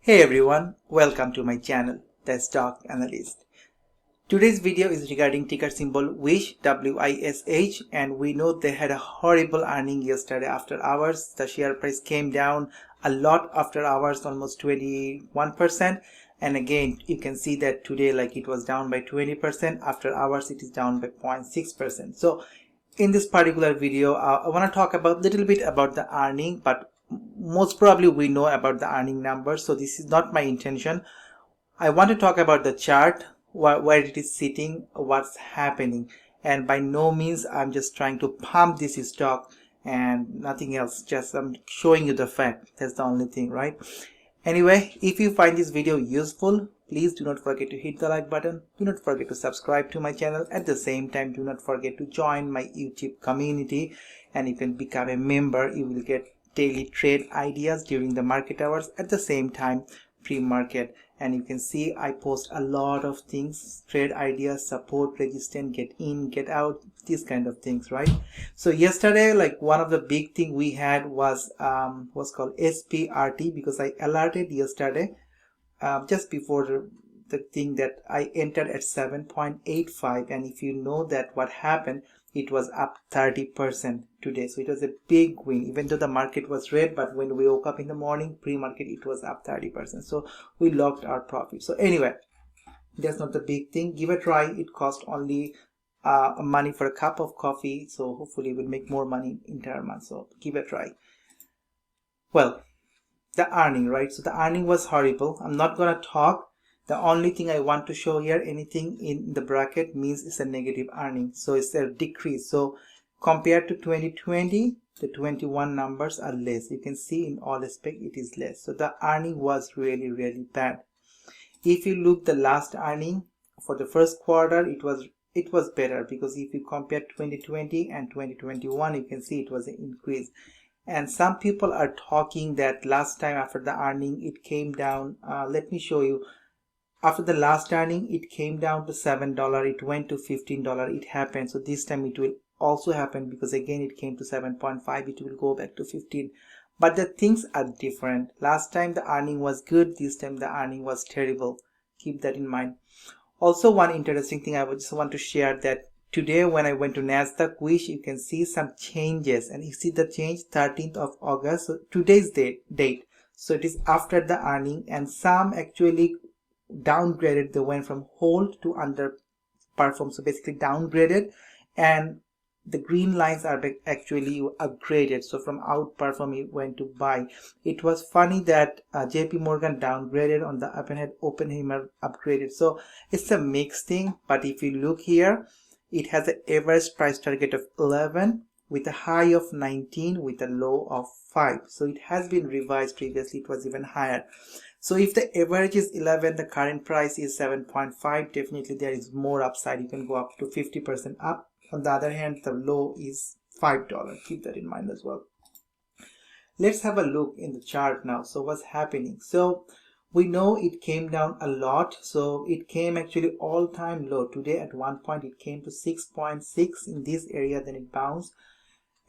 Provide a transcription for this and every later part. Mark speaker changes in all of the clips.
Speaker 1: Hey everyone, welcome to my channel, the Stock Analyst. Today's video is regarding ticker symbol WISH, W-I-S-H, and we know they had a horrible earning yesterday after hours. The share price came down a lot after hours, almost 21%. And again, you can see that today it was down by 20%. After hours, it is down by 0.6%. So in this particular video, I want to talk about little bit about the earning, but most probably we know about the earning numbers, so this is not my intention. I want to talk about the chart, where it is sitting, what's happening, and by no means I'm just trying to pump this stock and nothing else. Just I'm showing you the fact. That's the only thing, right? Anyway, if you find this video useful, please do not forget to hit the like button. Do not forget to subscribe to my channel. At the same time, do not forget to join my YouTube community, and you can become a member. You will get daily trade ideas during the market hours, at the same time pre-market, and you can see I post a lot of things, trade ideas, support, resistance, get in, get out, these kind of things, right? So yesterday, one of the big thing we had was what's called SPRT, because I alerted yesterday just before the thing that I entered at 7.85, and if you know that what happened, it was up 30% today. So it was a big win, even though the market was red, but when we woke up in the morning pre-market, it was up 30%. So we locked our profit. So anyway, that's not the big thing. Give a try. It cost only money for a cup of coffee, so hopefully we'll make more money in entire month. So give a try. Well, the earning, right? So the earning was horrible. I'm not gonna talk. The only thing I want to show here, anything in the bracket means it's a negative earning, so it's a decrease. So compared to 2020, the 21 numbers are less. You can see in all aspects it is less. So the earning was really bad. If you look the last earning for the first quarter, it was better, because if you compare 2020 and 2021, you can see it was an increase. And some people are talking that last time after the earning it came down. Let me show you. After the last earning, it came down to $7. It went to $15. It happened. So this time it will also happen, because again it came to 7.5. It will go back to 15. But the things are different. Last time the earning was good. This time the earning was terrible. Keep that in mind. Also, one interesting thing I would just want to share, that today when I went to Nasdaq WISH, you can see some changes, and you see the change 13th of August. So today's date. So it is after the earning, and some actually downgraded. They went from hold to underperform, so basically downgraded, and the green lines are actually upgraded. So from outperform it went to buy. It was funny that JP Morgan downgraded, on the upper hand Oppenheimer upgraded. So it's a mixed thing, but if you look here, it has an average price target of 11 with a high of 19 with a low of 5. So it has been revised. Previously it was even higher. So if the average is 11, the current price is 7.5, definitely there is more upside. You can go up to 50% up. On the other hand, the low is $5. Keep that in mind as well. Let's have a look in the chart now. So what's happening? So we know it came down a lot. So it came actually all-time low. Today at one point it came to 6.6 in this area, then it bounced.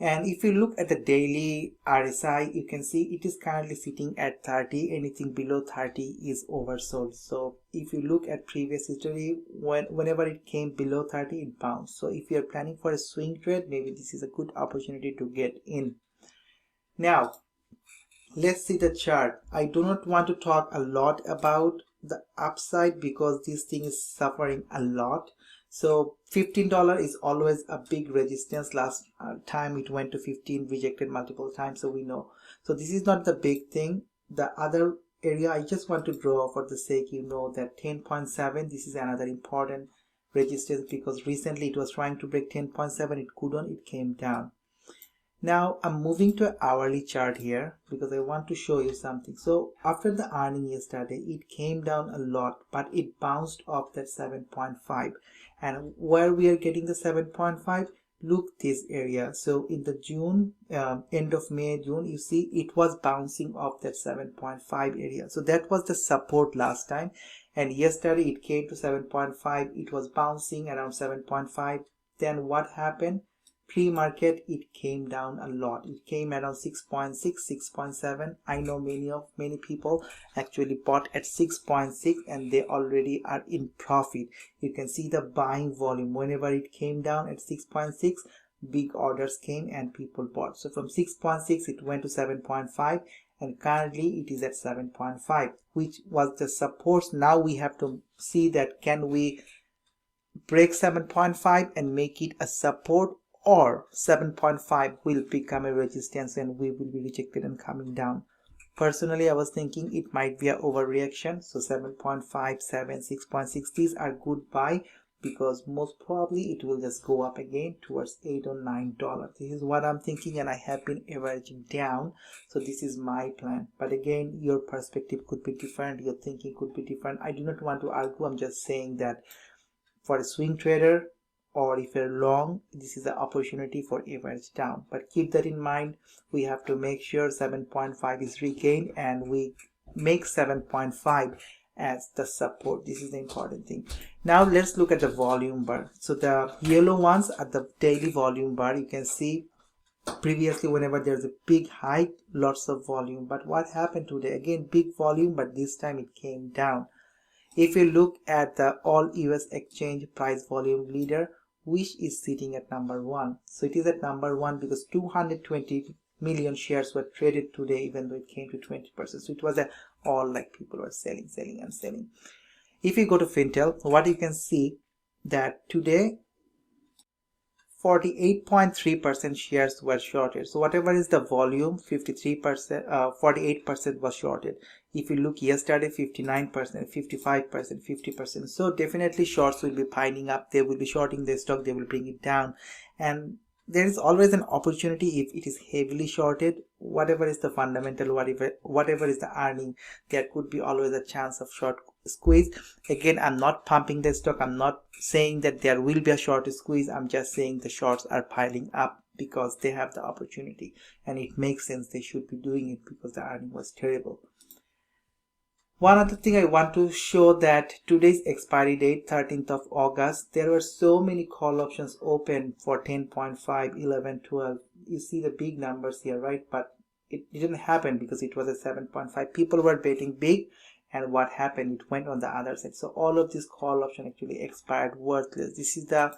Speaker 1: And if you look at the daily RSI, you can see it is currently sitting at 30. Anything below 30 is oversold. So if you look at previous history, whenever it came below 30, it bounced. So if you are planning for a swing trade, maybe this is a good opportunity to get in. Now, let's see the chart. I do not want to talk a lot about the upside, because this thing is suffering a lot. So $15 is always a big resistance. Last time it went to 15, rejected multiple times, so we know. So this is not the big thing. The other area I just want to draw for the sake, you know, that 10.7, this is another important resistance, because recently it was trying to break 10.7, it couldn't, it came down. Now I'm moving to an hourly chart here, because I want to show you something. So after the earning yesterday, it came down a lot, but it bounced off that 7.5. And where we are getting the 7.5, look this area. So in the June, end of May, June, you see it was bouncing off that 7.5 area. So that was the support last time. And yesterday it came to 7.5. It was bouncing around 7.5. Then what happened? Pre-market it came down a lot. It came around 6.6, 6.7. I know many people actually bought at 6.6 and they already are in profit. You can see the buying volume. Whenever it came down at 6.6, big orders came and people bought. So from 6.6 it went to 7.5 and currently it is at 7.5, which was the support. Now we have to see that can we break 7.5 and make it a support, or 7.5 will become a resistance and we will be rejected and coming down. Personally, I was thinking it might be an overreaction. So 7.5, 7, 6.6, these are good buy because most probably it will just go up again towards $8 or $9. This is what I'm thinking and I have been averaging down. So this is my plan. But again, your perspective could be different. Your thinking could be different. I do not want to argue. I'm just saying that for a swing trader or if you're long, this is an opportunity for average down. But keep that in mind. We have to make sure 7.5 is regained and we make 7.5 as the support. This is the important thing. Now let's look at the volume bar. So the yellow ones are the daily volume bar. You can see previously whenever there's a big hike, lots of volume. But what happened today? Again, big volume, but this time it came down. If you look at the all US exchange price volume leader, which is sitting at number 1. So it is at number 1 because 220 million shares were traded today, even though it came to 20%. So it was all like people were selling and selling. If you go to Fintel, what you can see that today 48.3% shares were shorted. So whatever is the volume, 53%, 48% was shorted. If you look yesterday, 59%, 55%, 50%. So definitely shorts will be piling up. They will be shorting the stock. They will bring it down. And there is always an opportunity if it is heavily shorted. Whatever is the fundamental, whatever is the earning, there could be always a chance of short squeeze. Again, I'm not pumping the stock. I'm not saying that there will be a short squeeze. I'm just saying the shorts are piling up because they have the opportunity and it makes sense. They should be doing it because the earning was terrible. One other thing I want to show that today's expiry date, 13th of August, there were so many call options open for 10.5, 11, 12. You see the big numbers here, right? But it didn't happen because it was a 7.5. People were betting big. And what happened? It went on the other side. So all of this call option actually expired worthless. This is the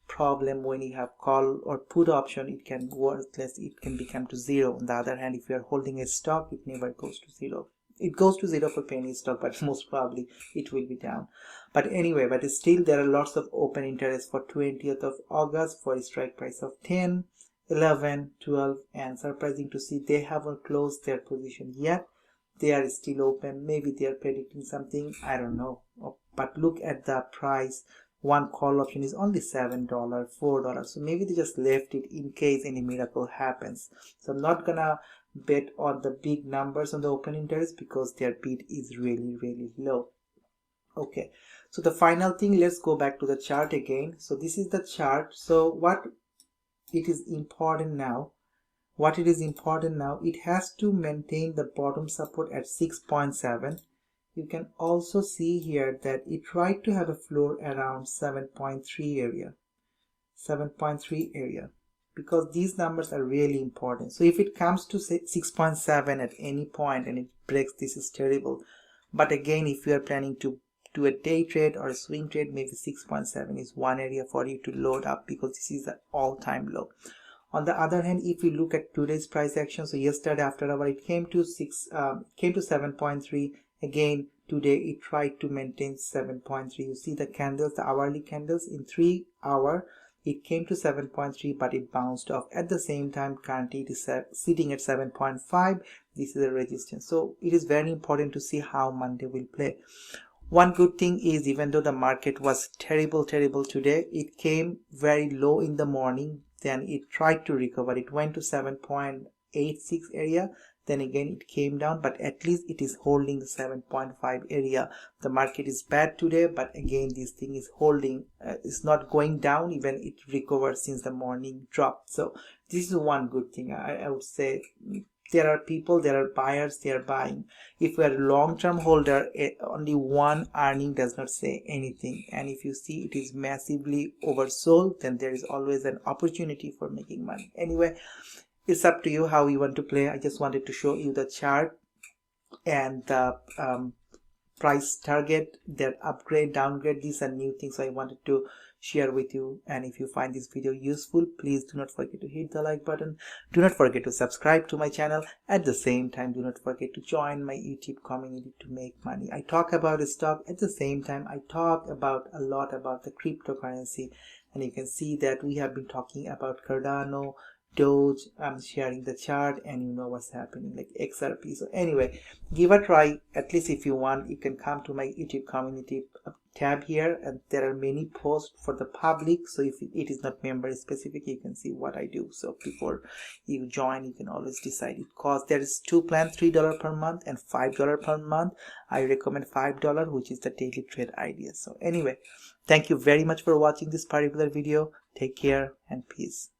Speaker 1: problem when you have call or put option. It can worthless. It can become to zero. On the other hand, if you are holding a stock, it never goes to zero. It goes to zero for penny stock, but most probably it will be down. But anyway, but still there are lots of open interest for 20th of August for a strike price of 10, 11, 12, and surprising to see they haven't closed their position yet. They are still open. Maybe they are predicting something. I don't know. But look at the price. One call option is only $7, $4. So maybe they just left it in case any miracle happens. So I'm not gonna bet on the big numbers on the open interest because their bid is really low. Okay. So the final thing, let's go back to the chart again. So this is the chart. So what it is important now, it has to maintain the bottom support at 6.7. You can also see here that it tried to have a floor around 7.3 area, because these numbers are really important. So if it comes to 6.7 at any point and it breaks, this is terrible. But again, if you are planning to do a day trade or a swing trade, maybe 6.7 is one area for you to load up because this is an all-time low. On the other hand, if you look at today's price action, so yesterday after hour it came to 7.3. Again today it tried to maintain 7.3. You see the candles, the hourly candles in 3 hour, it came to 7.3, but it bounced off. At the same time, currently it is sitting at 7.5. This is a resistance. So it is very important to see how Monday will play. One good thing is, even though the market was terrible today, it came very low in the morning. Then it tried to recover. It went to 7.86 area. Then again it came down, but at least it is holding the 7.5 area. The market is bad today, but again this thing is holding. It's not going down. Even it recovered since the morning drop. So this is one good thing. I would say there are people, there are buyers, they are buying. If you are a long-term holder, only one earning does not say anything, and if you see it is massively oversold, then there is always an opportunity for making money. Anyway, it's up to you how you want to play. I just wanted to show you the chart and the price target, their upgrade, downgrade. These are new things I wanted to share with you. And if you find this video useful, please do not forget to hit the like button. Do not forget to subscribe to my channel. At the same time, do not forget to join my YouTube community to make money. I talk about stock. At the same time, I talk about a lot about the cryptocurrency, and you can see that we have been talking about Cardano, Doge. I'm sharing the chart, and you know what's happening, like XRP. So anyway, give a try. At least if you want, you can come to my YouTube community tab here, and there are many posts for the public. So if it is not member specific, you can see what I do. So before you join, you can always decide. It costs, there is two plans, $3 per month and $5 per month. I recommend $5, which is the daily trade ideas. So anyway, thank you very much for watching this particular video. Take care and peace.